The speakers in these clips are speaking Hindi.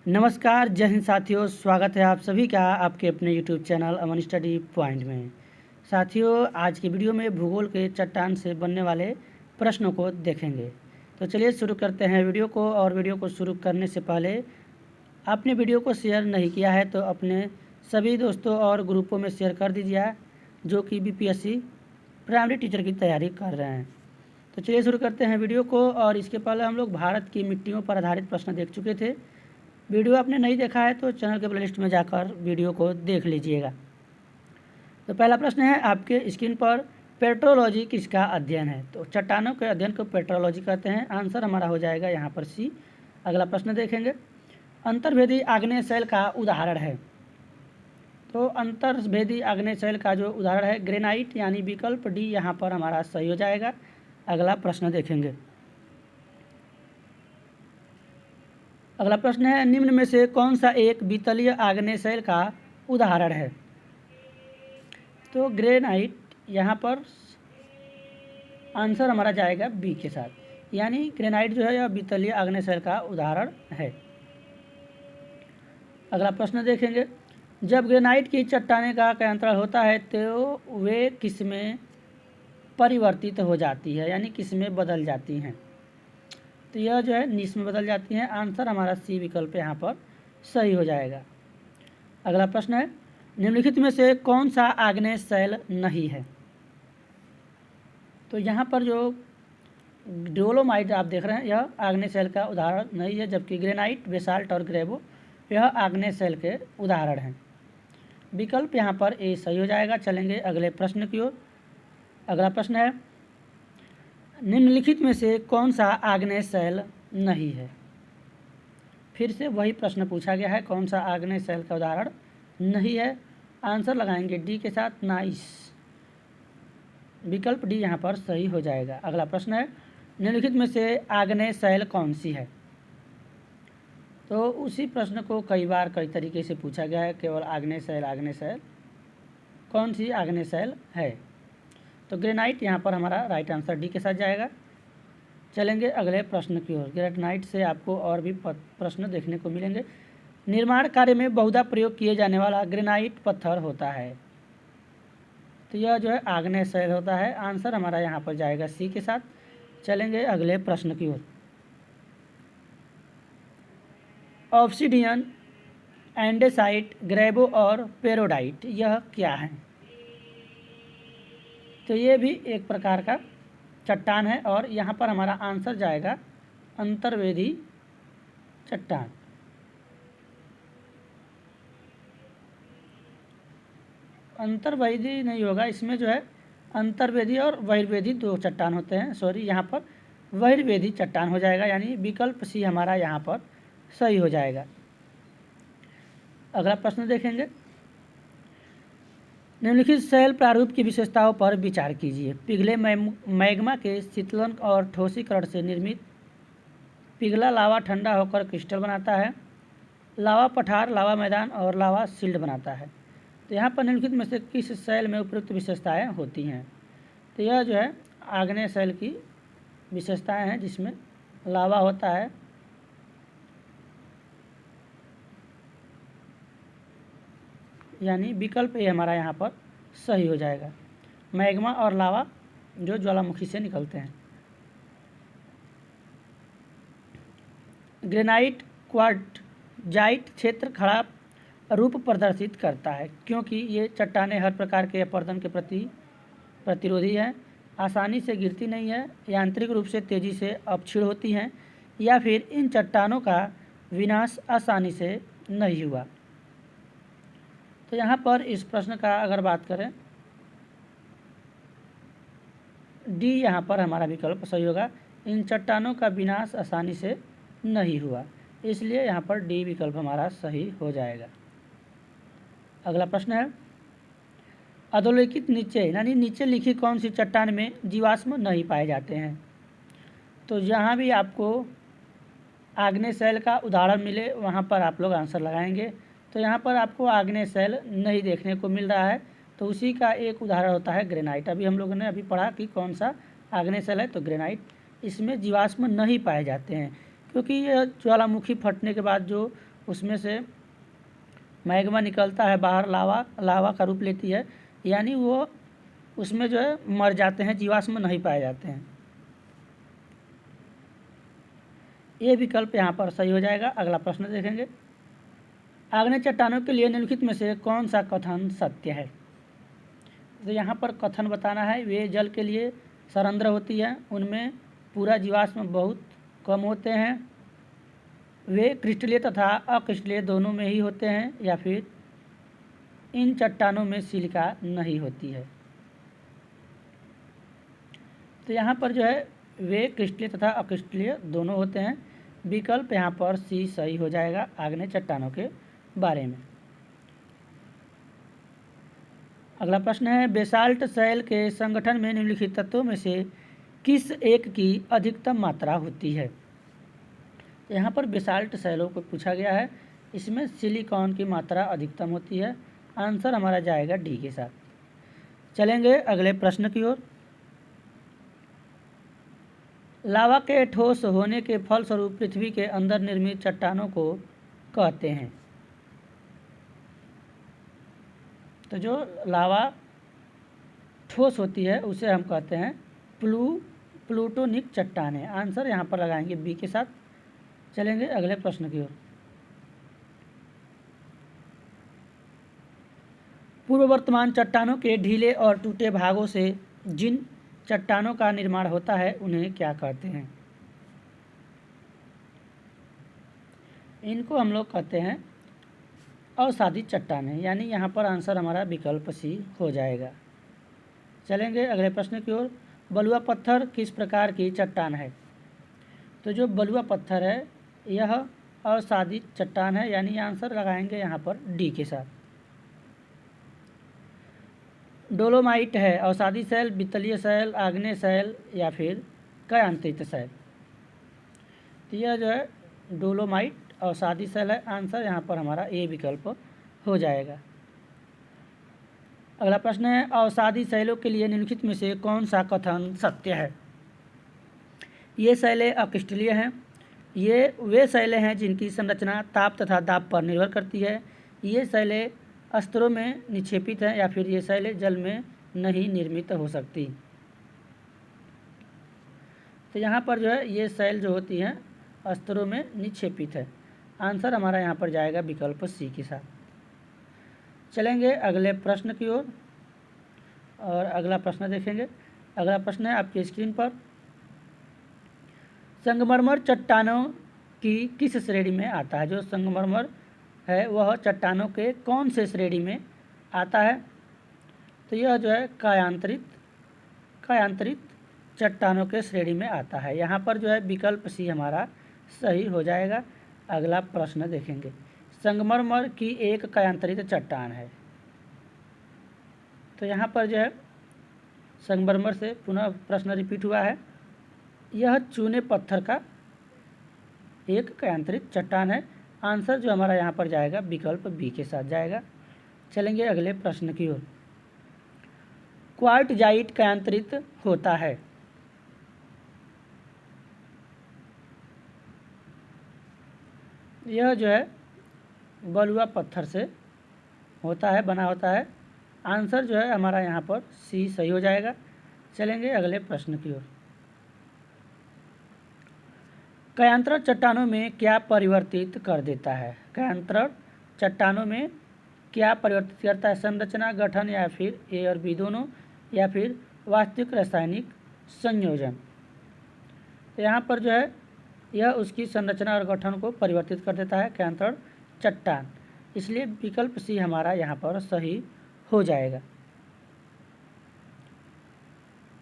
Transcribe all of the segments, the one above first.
नमस्कार, जय हिंद साथियों। स्वागत है आप सभी का आपके अपने यूट्यूब चैनल अमन स्टडी पॉइंट में। साथियों, आज की वीडियो में भूगोल के चट्टान से बनने वाले प्रश्नों को देखेंगे। तो चलिए शुरू करते हैं वीडियो को। और वीडियो को शुरू करने से पहले आपने वीडियो को शेयर नहीं किया है तो अपने सभी दोस्तों और ग्रुपों में शेयर कर दीजिए जो कि बीपीएससी प्राइमरी टीचर की तैयारी कर रहे हैं। तो चलिए शुरू करते हैं वीडियो को। और इसके पहले हम लोग भारत की मिट्टियों पर आधारित प्रश्न देख चुके थे। वीडियो आपने नहीं देखा है तो चैनल के प्लेलिस्ट में जाकर वीडियो को देख लीजिएगा। तो पहला प्रश्न है आपके स्क्रीन पर, पेट्रोलॉजी किसका अध्ययन है? तो चट्टानों के अध्ययन को पेट्रोलॉजी कहते हैं। आंसर हमारा हो जाएगा यहाँ पर सी। अगला प्रश्न देखेंगे, अंतर्वेदी आग्नेय शैल का उदाहरण है। तो अंतर्वेदी आग्नेय शैल का जो उदाहरण है ग्रेनाइट, यानी विकल्प डी यहाँ पर हमारा सही हो जाएगा। अगला प्रश्न देखेंगे। अगला प्रश्न है, निम्न में से कौन सा एक वितलीय आग्नेय शैल का उदाहरण है? तो ग्रेनाइट, यहाँ पर आंसर हमारा जाएगा बी के साथ, यानी ग्रेनाइट जो है यह वितलीय आग्नेय शैल का उदाहरण है। अगला प्रश्न देखेंगे, जब ग्रेनाइट की चट्टाने का कायांतरण होता है तो वे किसमें परिवर्तित हो जाती है, यानी किसमें बदल जाती हैं? तो यह जो है नीस में बदल जाती हैं। आंसर हमारा सी विकल्प यहाँ पर सही हो जाएगा। अगला प्रश्न है, निम्नलिखित में से कौन सा आग्नेय शैल नहीं है? तो यहाँ पर जो डोलोमाइट आप देख रहे हैं यह आग्नेय शैल का उदाहरण नहीं है, जबकि ग्रेनाइट, बेसाल्ट और ग्रेवो यह आग्नेय शैल के उदाहरण हैं। विकल्प यहाँ पर ए सही हो जाएगा। चलेंगे अगले प्रश्न की ओर। अगला प्रश्न है, निम्नलिखित में से कौन सा आग्नेय शैल नहीं है? फिर से वही प्रश्न पूछा गया है, कौन सा आग्नेय शैल का उदाहरण नहीं है? आंसर लगाएंगे डी के साथ, नाइस। विकल्प डी यहाँ पर सही हो जाएगा। अगला प्रश्न है, निम्नलिखित में से आग्नेय शैल कौन सी है? तो उसी प्रश्न को कई बार कई तरीके से पूछा गया है, केवल आग्नेय शैल कौन सी आग्नेय शैल है? तो ग्रेनाइट यहाँ पर हमारा राइट आंसर डी के साथ जाएगा। चलेंगे अगले प्रश्न की ओर। ग्रेनाइट से आपको और भी प्रश्न देखने को मिलेंगे। निर्माण कार्य में बहुधा प्रयोग किए जाने वाला ग्रेनाइट पत्थर होता है। तो यह जो है आग्नेय शैल होता है। आंसर हमारा यहाँ पर जाएगा सी के साथ। चलेंगे अगले प्रश्न की ओर। ऑब्सिडियन, एंडेसाइट, ग्रेवो और पेरोडाइट यह क्या है? तो ये भी एक प्रकार का चट्टान है और यहाँ पर हमारा आंसर जाएगा अंतर्वेदी चट्टान। अंतर्वेदी नहीं होगा, इसमें जो है अंतर्वेदी और बहिर्वेदी दो चट्टान होते हैं। सॉरी, यहाँ पर बहिर्वेदी चट्टान हो जाएगा, यानी विकल्प सी हमारा यहाँ पर सही हो जाएगा। अगला प्रश्न देखेंगे, निम्नलिखित शैल प्रारूप की विशेषताओं पर विचार कीजिए। पिघले मैग्मा के शीतलन और ठोसीकरण से निर्मित पिघला लावा ठंडा होकर क्रिस्टल बनाता है। लावा पठार, लावा मैदान और लावा शील्ड बनाता है। तो यहाँ पर निम्नलिखित में से किस शैल में उपयुक्त विशेषताएं होती हैं? तो यह जो है आग्नेय शैल की विशेषताएं हैं, जिसमें लावा होता है, यानी विकल्प ए हमारा यहाँ पर सही हो जाएगा। मैग्मा और लावा जो ज्वालामुखी से निकलते हैं। ग्रेनाइट क्वार्टजाइट क्षेत्र खड़ा रूप प्रदर्शित करता है क्योंकि ये चट्टानें हर प्रकार के अपरदन के प्रति प्रतिरोधी हैं, आसानी से गिरती नहीं है, यांत्रिक रूप से तेज़ी से अपक्षीण होती हैं, या फिर इन चट्टानों का विनाश आसानी से नहीं हुआ। तो यहाँ पर इस प्रश्न का अगर बात करें, डी यहाँ पर हमारा विकल्प सही होगा। इन चट्टानों का विनाश आसानी से नहीं हुआ, इसलिए यहाँ पर डी विकल्प हमारा सही हो जाएगा। अगला प्रश्न है, अधोलिखित नीचे यानी नीचे लिखी कौन सी चट्टान में जीवाश्म नहीं पाए जाते हैं? तो जहाँ भी आपको आग्नेय शैल का उदाहरण मिले वहाँ पर आप लोग आंसर लगाएंगे। तो यहाँ पर आपको आग्नेय शैल नहीं देखने को मिल रहा है, तो उसी का एक उदाहरण होता है ग्रेनाइट। अभी हम लोगों ने अभी पढ़ा कि कौन सा आग्नेय शैल है, तो ग्रेनाइट। इसमें जीवाश्म नहीं पाए जाते हैं क्योंकि यह ज्वालामुखी फटने के बाद जो उसमें से मैग्मा निकलता है बाहर, लावा का रूप लेती है, यानी वो उसमें जो है मर जाते हैं, जीवाश्म नहीं पाए जाते हैं। ये विकल्प यहाँ पर सही हो जाएगा। अगला प्रश्न देखेंगे, आग्नेय चट्टानों के लिए निम्नलिखित में से कौन सा कथन सत्य है। तो यहाँ पर कथन बताना है, वे जल के लिए सरंध्र होती है, उनमें पूरा जीवाश्म बहुत कम होते हैं, वे क्रिस्टलीय तथा अक्रिस्टलीय दोनों में ही होते हैं, या फिर इन चट्टानों में सिलिका नहीं होती है। तो यहाँ पर जो है वे क्रिस्टलीय तथा अक्रिस्टलीय दोनों होते हैं। विकल्प यहाँ पर सी सही हो जाएगा आग्नेय चट्टानों के बारे में। अगला प्रश्न है, बेसाल्ट शैल के संगठन में निम्नलिखित तत्वों में से किस एक की अधिकतम मात्रा होती है। यहाँ पर बेसाल्ट शैलों को पूछा गया है, इसमें सिलिकॉन की मात्रा अधिकतम होती है। आंसर हमारा जाएगा डी के साथ। चलेंगे अगले प्रश्न की ओर। लावा के ठोस होने के फलस्वरूप पृथ्वी के अंदर निर्मित चट्टानों को कहते हैं। तो जो लावा ठोस होती है उसे हम कहते हैं प्लूटोनिक चट्टानें। आंसर यहाँ पर लगाएंगे बी के साथ। चलेंगे अगले प्रश्न की ओर। पूर्व वर्तमान चट्टानों के ढीले और टूटे भागों से जिन चट्टानों का निर्माण होता है उन्हें क्या कहते हैं। इनको हम लोग कहते हैं अवसादी चट्टानें, यानी यहाँ पर आंसर हमारा विकल्प सी हो जाएगा। चलेंगे अगले प्रश्न की ओर। बलुआ पत्थर किस प्रकार की चट्टान है। तो जो बलुआ पत्थर है यह अवसादी चट्टान है, यानी आंसर लगाएंगे यहाँ पर डी के साथ। डोलोमाइट है अवसादी शैल, वित्तलीय शैल, आग्नेय शैल या फिर कायांतरित शैल। तो यह जो है डोलोमाइट अवसादी शैल है। आंसर यहाँ पर हमारा ए विकल्प हो जाएगा। अगला प्रश्न है, अवसादी शैलों के लिए निम्नलिखित में से कौन सा कथन सत्य है। ये शैलें अक्रिस्टलीय हैं। ये वे शैलें हैं जिनकी संरचना ताप तथा दाब पर निर्भर करती है। ये शैलें स्तरों में निक्षेपित हैं, या फिर ये शैलें जल में नहीं निर्मित हो सकती। तो यहाँ पर जो है ये शैल जो होती हैं स्तरों में निक्षेपित है। आंसर हमारा यहाँ पर जाएगा विकल्प सी के साथ। चलेंगे अगले प्रश्न की ओर और अगला प्रश्न देखेंगे। अगला प्रश्न है आपकी स्क्रीन पर, संगमरमर चट्टानों की किस श्रेणी में आता है। जो संगमरमर है वह चट्टानों के कौन से श्रेणी में आता है। तो यह जो है कायांतरित चट्टानों के श्रेणी में आता है। यहाँ पर जो है विकल्प सी हमारा सही हो जाएगा। अगला प्रश्न देखेंगे, संगमरमर की एक कायांतरित चट्टान है। तो यहाँ पर जो है संगमरमर से पुनः प्रश्न रिपीट हुआ है। यह चूने पत्थर का एक कायांतरित चट्टान है। आंसर जो हमारा यहाँ पर जाएगा विकल्प बी के साथ जाएगा। चलेंगे अगले प्रश्न की ओर। क्वार्टजाइट कायांतरित होता है। यह जो है बलुआ पत्थर से बना होता है। आंसर जो है हमारा यहाँ पर सी सही हो जाएगा। चलेंगे अगले प्रश्न की ओर। कायांतरण चट्टानों में क्या परिवर्तित कर देता है। कायांतरण चट्टानों में क्या परिवर्तित करता है, संरचना, गठन या फिर ए और बी दोनों, या फिर वास्तविक रासायनिक संयोजन। तो यहाँ पर जो है यह उसकी संरचना और गठन को परिवर्तित कर देता है कायांतरण चट्टान, इसलिए विकल्प सी हमारा यहाँ पर सही हो जाएगा।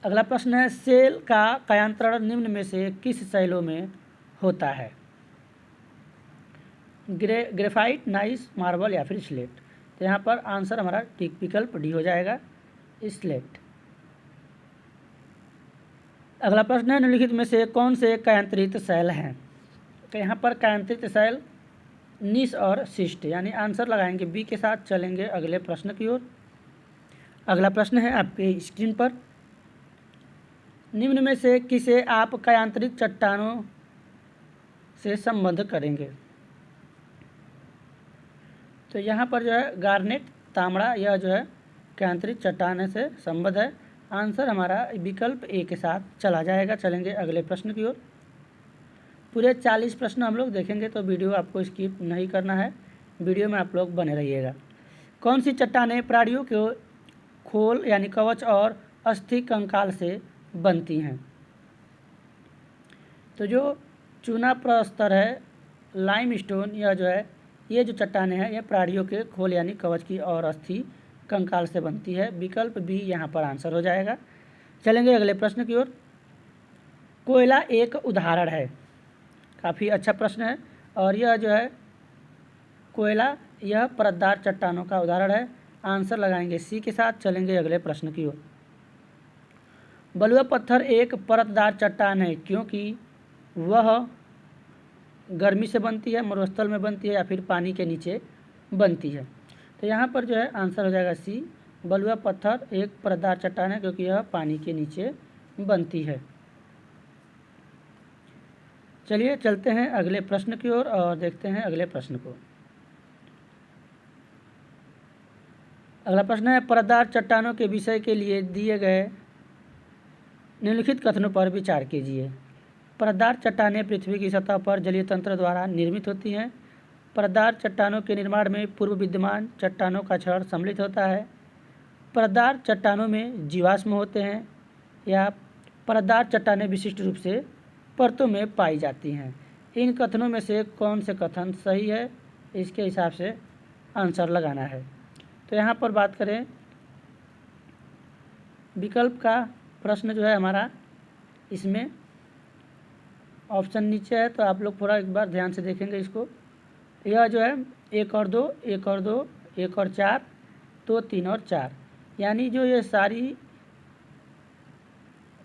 अगला प्रश्न है, सेल का कायांतरण निम्न में से किस शैलों में होता है। ग्रेफाइट, नाइस, मार्बल या फिर स्लेट। तो यहाँ पर आंसर हमारा ठीक विकल्प डी हो जाएगा, स्लेट। अगला प्रश्न है, निम्नलिखित में से कौन से कायांतरित शैल हैं। तो यहाँ पर कायांतरित शैल नीस और शिस्ट, यानी आंसर लगाएंगे बी के साथ। चलेंगे अगले प्रश्न की ओर। अगला प्रश्न है आपके स्क्रीन पर, निम्न में से किसे आप कायांतरित चट्टानों से संबद्ध करेंगे। तो यहाँ पर जो है गार्नेट तांबड़ा यह जो है केंद्रित चट्टान से संबद्ध है। आंसर हमारा विकल्प ए के साथ चला जाएगा। चलेंगे अगले प्रश्न की ओर। पूरे 40 प्रश्न हम लोग देखेंगे, तो वीडियो आपको स्किप नहीं करना है, वीडियो में आप लोग बने रहिएगा। कौन सी चट्टानें प्राणियों के खोल यानी कवच और अस्थि कंकाल से बनती हैं? तो जो चूना प्रस्तर है, लाइमस्टोन, यह जो है ये जो चट्टानें हैं ये प्राणियों के खोल यानी कवच की और अस्थि कंकाल से बनती है। विकल्प बी यहाँ पर आंसर हो जाएगा। चलेंगे अगले प्रश्न की ओर। कोयला एक उदाहरण है। काफ़ी अच्छा प्रश्न है। और यह जो है कोयला यह परतदार चट्टानों का उदाहरण है। आंसर लगाएंगे सी के साथ। चलेंगे अगले प्रश्न की ओर। बलुआ पत्थर एक परतदार चट्टान है क्योंकि वह गर्मी से बनती है, मरुस्थल में बनती है या फिर पानी के नीचे बनती है। तो यहाँ पर जो है आंसर हो जाएगा सी। बलुआ पत्थर एक परतदार चट्टान है क्योंकि यह पानी के नीचे बनती है। चलिए चलते हैं अगले प्रश्न की ओर और देखते हैं अगले प्रश्न को। अगला प्रश्न है, परतदार चट्टानों के विषय के लिए दिए गए निम्नलिखित कथनों पर विचार कीजिए। परतदार चट्टानें पृथ्वी की सतह पर जलीय तंत्र द्वारा निर्मित होती हैं। परतदार चट्टानों के निर्माण में पूर्व विद्यमान चट्टानों का क्षण सम्मिलित होता है। परतदार चट्टानों में जीवाश्म होते हैं। या परतदार चट्टानें विशिष्ट रूप से परतों में पाई जाती हैं। इन कथनों में से कौन से कथन सही है, इसके हिसाब से आंसर लगाना है। तो यहाँ पर बात करें विकल्प का प्रश्न जो है हमारा, इसमें ऑप्शन नीचे है, तो आप लोग थोड़ा एक बार ध्यान से देखेंगे इसको। यह जो है 1 और 2, 1 और 2, 1 और 4, तो 3 और 4, यानी जो ये सारी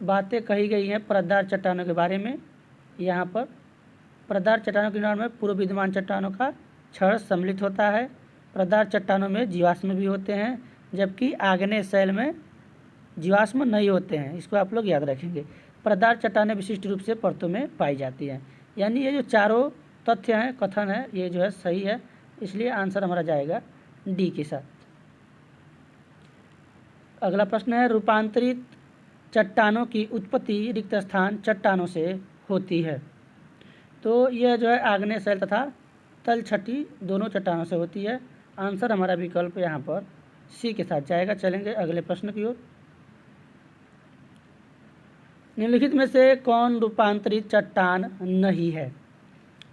बातें कही गई हैं परतदार चट्टानों के बारे में। यहाँ पर परतदार चट्टानों के निर्माण में पूर्व विद्यमान चट्टानों का क्षण सम्मिलित होता है। परतदार चट्टानों में जीवाश्म भी होते हैं, जबकि आग्नेय शैल में जीवाश्म नहीं होते हैं। इसको आप लोग याद रखेंगे। परतदार चट्टानें विशिष्ट रूप से परतों में पाई जाती हैं, यानी ये जो चारों तथ्य हैं, कथन है, ये जो है सही है। इसलिए आंसर हमारा जाएगा डी के साथ। अगला प्रश्न है, रूपांतरित चट्टानों की उत्पत्ति रिक्त स्थान चट्टानों से होती है। तो यह जो है आग्नेय शैल तथा तलछटी दोनों चट्टानों से होती है। आंसर हमारा विकल्प यहाँ पर सी के साथ जाएगा। चलेंगे अगले प्रश्न की ओर। निम्नलिखित में से कौन रूपांतरित चट्टान नहीं है?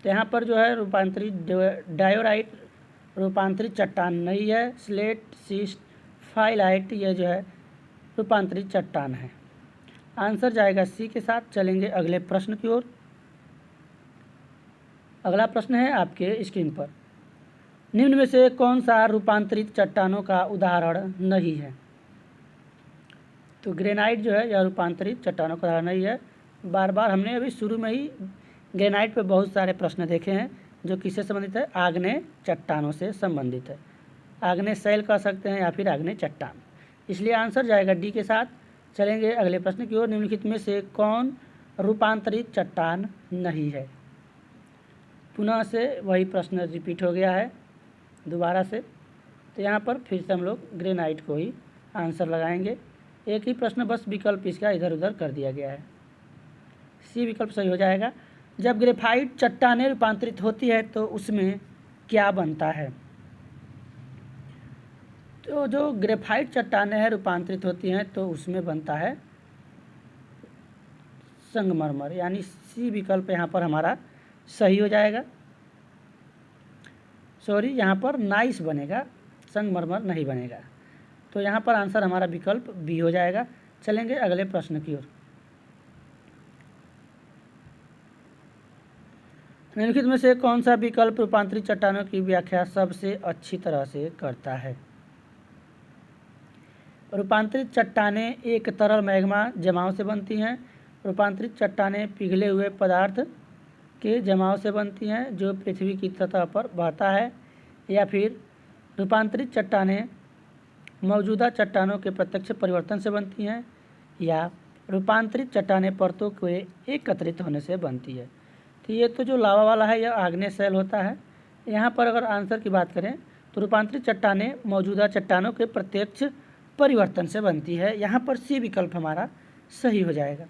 तो यहाँ पर जो है रूपांतरित डायोराइट रूपांतरित चट्टान नहीं है। स्लेट, सिस्ट, फाइलाइट यह जो है रूपांतरित चट्टान है। आंसर जाएगा सी के साथ। चलेंगे अगले प्रश्न की ओर। अगला प्रश्न है आपके स्क्रीन पर। निम्न में से कौन सा रूपांतरित चट्टानों का उदाहरण नहीं है? तो ग्रेनाइट जो है यह रूपांतरित चट्टानों का उदाहरण नहीं है। बार बार हमने अभी शुरू में ही ग्रेनाइट पे बहुत सारे प्रश्न देखे हैं जो किससे संबंधित है, आग्नेय चट्टानों से संबंधित है। आग्नेय शैल कह सकते हैं या फिर आग्नेय चट्टान, इसलिए आंसर जाएगा डी के साथ। चलेंगे अगले प्रश्न की ओर। निम्नलिखित में से कौन रूपांतरित चट्टान नहीं है? पुनः से वही प्रश्न रिपीट हो गया है दोबारा से, तो यहाँ पर फिर से हम लोग ग्रेनाइट को ही आंसर लगाएंगे। एक ही प्रश्न, बस विकल्प इसका इधर उधर कर दिया गया है। सी विकल्प सही हो जाएगा। जब ग्रेफाइट चट्टानें रूपांतरित होती है तो उसमें क्या बनता है? तो जो ग्रेफाइट चट्टानें हैं रूपांतरित होती हैं तो उसमें बनता है संगमरमर, यानी सी विकल्प यहाँ पर हमारा सही हो जाएगा। सॉरी, यहाँ पर नाइस बनेगा, संगमरमर नहीं बनेगा। तो यहाँ पर आंसर हमारा विकल्प बी हो जाएगा। चलेंगे अगले प्रश्न की ओर। निम्नलिखित में से कौन सा विकल्प रूपांतरित चट्टानों की व्याख्या सबसे अच्छी तरह से करता है? रूपांतरित चट्टानें एक तरल मैग्मा जमाव से बनती हैं। रूपांतरित चट्टानें पिघले हुए पदार्थ के जमाव से बनती हैं जो पृथ्वी की सतह पर बहता है। या फिर रूपांतरित चट्टानें मौजूदा चट्टानों के प्रत्यक्ष परिवर्तन से बनती हैं। या रूपांतरित चट्टानें परतों के एकत्रित होने से बनती है। तो ये तो जो लावा वाला है यह आग्नेय शैल होता है। यहाँ पर अगर आंसर की बात करें तो रूपांतरित चट्टानें मौजूदा चट्टानों के प्रत्यक्ष परिवर्तन से बनती है। यहाँ पर सी विकल्प हमारा सही हो जाएगा।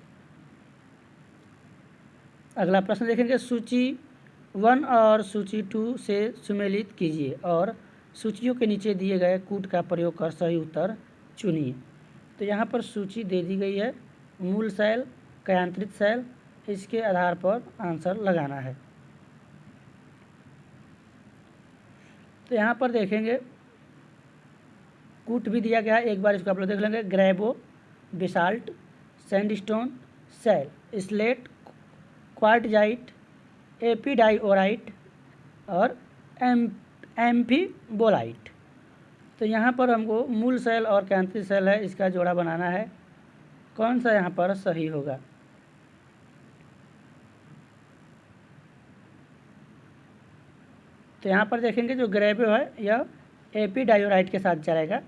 अगला प्रश्न देखेंगे, सूची 1 और सूची 2 से सुमेलित कीजिए और सूचियों के नीचे दिए गए कूट का प्रयोग कर सही उत्तर चुनिए। तो यहाँ पर सूची दे दी गई है, मूल शैल, कयांत्रित शैल, इसके आधार पर आंसर लगाना है। तो यहाँ पर देखेंगे कूट भी दिया गया है, एक बार इसको आप लोग देख लेंगे। ग्रेवो, बेसाल्ट, सैंडस्टोन, शैल, स्लेट, क्वार्टजाइट, एपिडाइओराइट और एम्फीबोलाइट। तो यहाँ पर हमको मूल शैल और कयांत्रित शैल है, इसका जोड़ा बनाना है। कौन सा यहाँ पर सही होगा? तो यहाँ पर देखेंगे जो ग्रेवो है यह एपिडाइओराइट के साथ चलेगा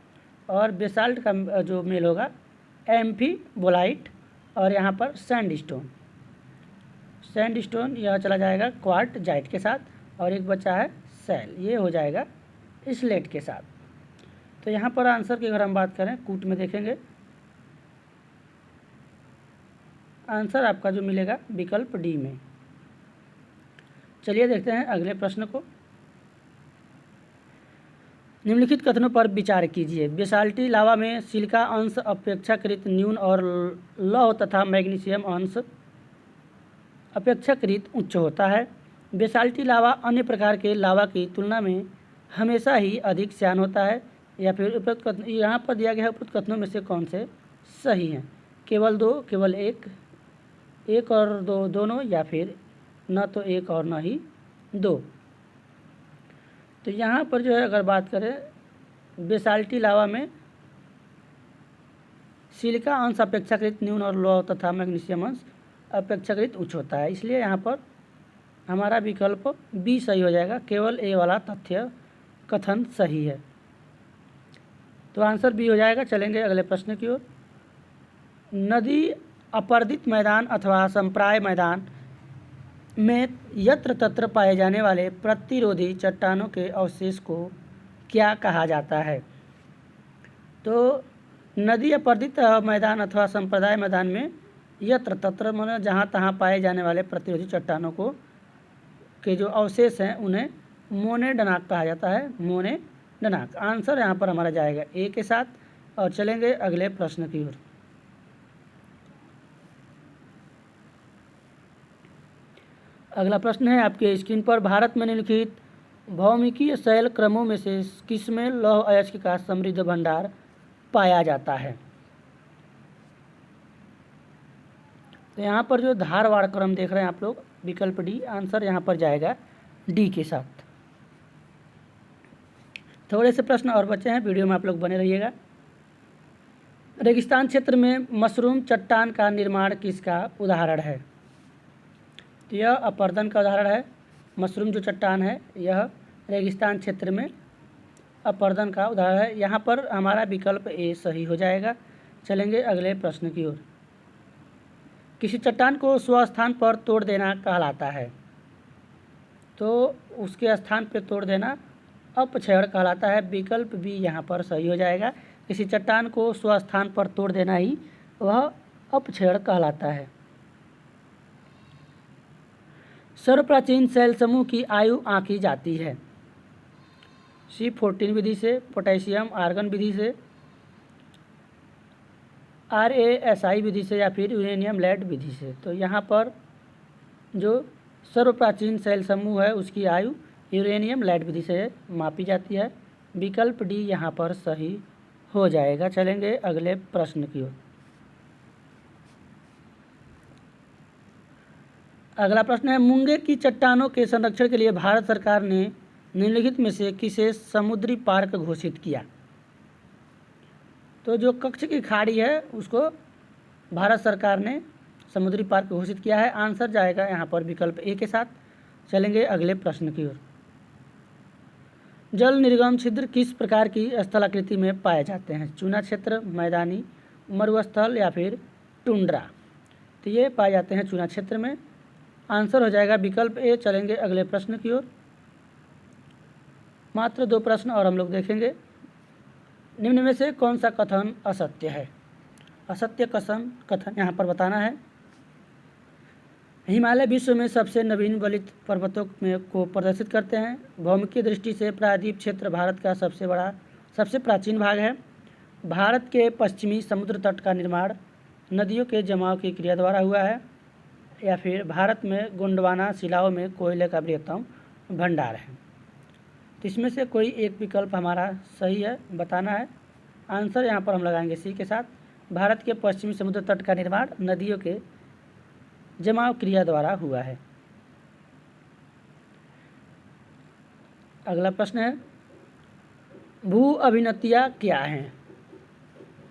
और बेसाल्ट का जो मेल होगा एम्फीबोलाइट और यहाँ पर सैंडस्टोन यह चला जाएगा क्वार्टजाइट के साथ और एक बचा है शैल, ये हो जाएगा स्लेट के साथ। तो यहाँ पर आंसर की अगर हम बात करें कूट में देखेंगे, आंसर आपका जो मिलेगा विकल्प डी में। चलिए देखते हैं अगले प्रश्न को। निम्नलिखित कथनों पर विचार कीजिए। बेसाल्टी लावा में सिलिका अंश अपेक्षाकृत न्यून और लौह तथा मैग्नीशियम अंश अपेक्षाकृत उच्च होता है। बेसाल्टी लावा अन्य प्रकार के लावा की तुलना में हमेशा ही अधिक श्यान होता है। या फिर उपरोक्त कथन, यहाँ पर दिया गया है उपरोक्त कथनों में से कौन से सही हैं? केवल 2, केवल 1 और 2 दोनों, या फिर न तो 1 और न ही 2। तो यहाँ पर जो है अगर बात करें बेसाल्टी लावा में सिलिका अंश अपेक्षाकृत न्यून और लौह तथा मैग्नीशियम अंश अपेक्षाकृत उच्च होता है, इसलिए यहाँ पर हमारा विकल्प बी सही हो जाएगा। केवल ए वाला तथ्य कथन सही है, तो आंसर बी हो जाएगा। चलेंगे अगले प्रश्न की ओर। नदी अपर्दित मैदान अथवा संप्राय मैदान में यत्र तत्र पाए जाने वाले प्रतिरोधी चट्टानों के अवशेष को क्या कहा जाता है? तो नदी अपर्दित मैदान अथवा संप्रदाय मैदान में यत्र तत्र माने जहाँ तहाँ पाए जाने वाले प्रतिरोधी चट्टानों को के जो अवशेष हैं उन्हें मोनेडनाक कहा जाता है। मोनेडनाक आंसर यहाँ पर हमारा जाएगा ए के साथ। और चलेंगे अगले प्रश्न की ओर। अगला प्रश्न है आपके स्क्रीन पर, भारत में निम्नलिखित भौमिकीय शैल क्रमों में से किसमें लौह अयस्क का समृद्ध भंडार पाया जाता है? तो यहाँ पर जो धारवाड़ क्रम देख रहे हैं आप लोग, विकल्प डी, आंसर यहाँ पर जाएगा डी के साथ। थोड़े से प्रश्न और बचे हैं, वीडियो में आप लोग बने रहिएगा। रेगिस्तान क्षेत्र में मशरूम चट्टान का निर्माण किसका उदाहरण है? तो यह अपर्दन का उदाहरण है। मशरूम जो चट्टान है यह रेगिस्तान क्षेत्र में अपर्दन का उदाहरण है। यहाँ पर हमारा विकल्प ए सही हो जाएगा। चलेंगे अगले प्रश्न की ओर। किसी चट्टान को स्वस्थान पर तोड़ देना कहलाता है, तो उसके स्थान पर तोड़ देना अपक्षयण कहलाता है। विकल्प बी यहाँ पर सही हो जाएगा। किसी चट्टान को स्वस्थान पर तोड़ देना ही वह अपक्षयण कहलाता है। सर्वप्राचीन शैल समूह की आयु आंकी जाती है। C14 विधि से, पोटेशियम आर्गन विधि से, RASI विधि से, या फिर यूरेनियम लेड विधि से। तो यहाँ पर जो सर्वप्राचीन शैल समूह है उसकी आयु यूरेनियम लेड विधि से मापी जाती है। विकल्प डी यहाँ पर सही हो जाएगा। चलेंगे अगले प्रश्न की ओर। अगला प्रश्न है, मुंगेर की चट्टानों के संरक्षण के लिए भारत सरकार ने निम्नलिखित में से किसे समुद्री पार्क घोषित किया? तो जो कच्छ की खाड़ी है उसको भारत सरकार ने समुद्री पार्क घोषित किया है। आंसर जाएगा यहाँ पर विकल्प ए के साथ। चलेंगे अगले प्रश्न की ओर। जल निर्गम छिद्र किस प्रकार की स्थलाकृति में पाए जाते हैं? चूना क्षेत्र, मैदानी, मरुस्थल या फिर टुंड्रा? तो ये पाए जाते हैं चूना क्षेत्र में। आंसर हो जाएगा विकल्प ए। चलेंगे अगले प्रश्न की ओर। मात्र 2 प्रश्न और हम लोग देखेंगे। निम्न में से कौन सा कथन असत्य है? असत्य कथन यहाँ पर बताना है। हिमालय विश्व में सबसे नवीन वलित पर्वतों में को प्रदर्शित करते हैं। भौमिकीय दृष्टि से प्रायद्वीप क्षेत्र भारत का सबसे प्राचीन भाग है। भारत के पश्चिमी समुद्र तट का निर्माण नदियों के जमाव की क्रिया द्वारा हुआ है। या फिर भारत में गोंडवाना शिलाओं में कोयले का बृहत्तम भंडार है। तो इसमें से कोई एक विकल्प हमारा सही है, बताना है। आंसर यहाँ पर हम लगाएंगे सी के साथ। भारत के पश्चिमी समुद्र तट का निर्माण नदियों के जमाव क्रिया द्वारा हुआ है। अगला प्रश्न है, भू अभिनतियाँ क्या हैं?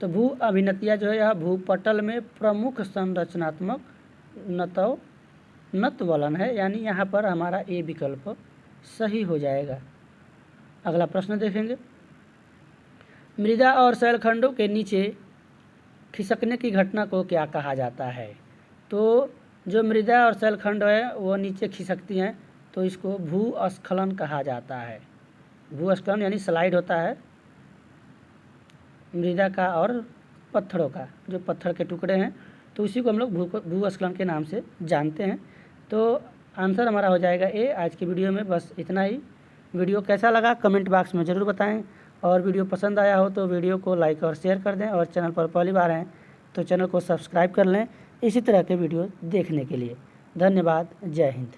तो भू अभिनतियाँ जो है यह भूपटल में प्रमुख संरचनात्मक नतवलन है, यानी यहाँ पर हमारा ए विकल्प सही हो जाएगा। अगला प्रश्न देखेंगे, मृदा और शैलखंडों के नीचे खिसकने की घटना को क्या कहा जाता है? तो जो मृदा और शैलखंड है वो नीचे खिसकती हैं, तो इसको भूस्खलन कहा जाता है। भूस्खलन यानी स्लाइड होता है मृदा का और पत्थरों का, जो पत्थर के टुकड़े हैं, तो उसी को हम लोग भूस्खलन के नाम से जानते हैं। तो आंसर हमारा हो जाएगा ए। आज की वीडियो में बस इतना ही। वीडियो कैसा लगा कमेंट बॉक्स में ज़रूर बताएं, और वीडियो पसंद आया हो तो वीडियो को लाइक और शेयर कर दें, और चैनल पर पहली बार हैं तो चैनल को सब्सक्राइब कर लें इसी तरह के वीडियो देखने के लिए। धन्यवाद। जय हिंद।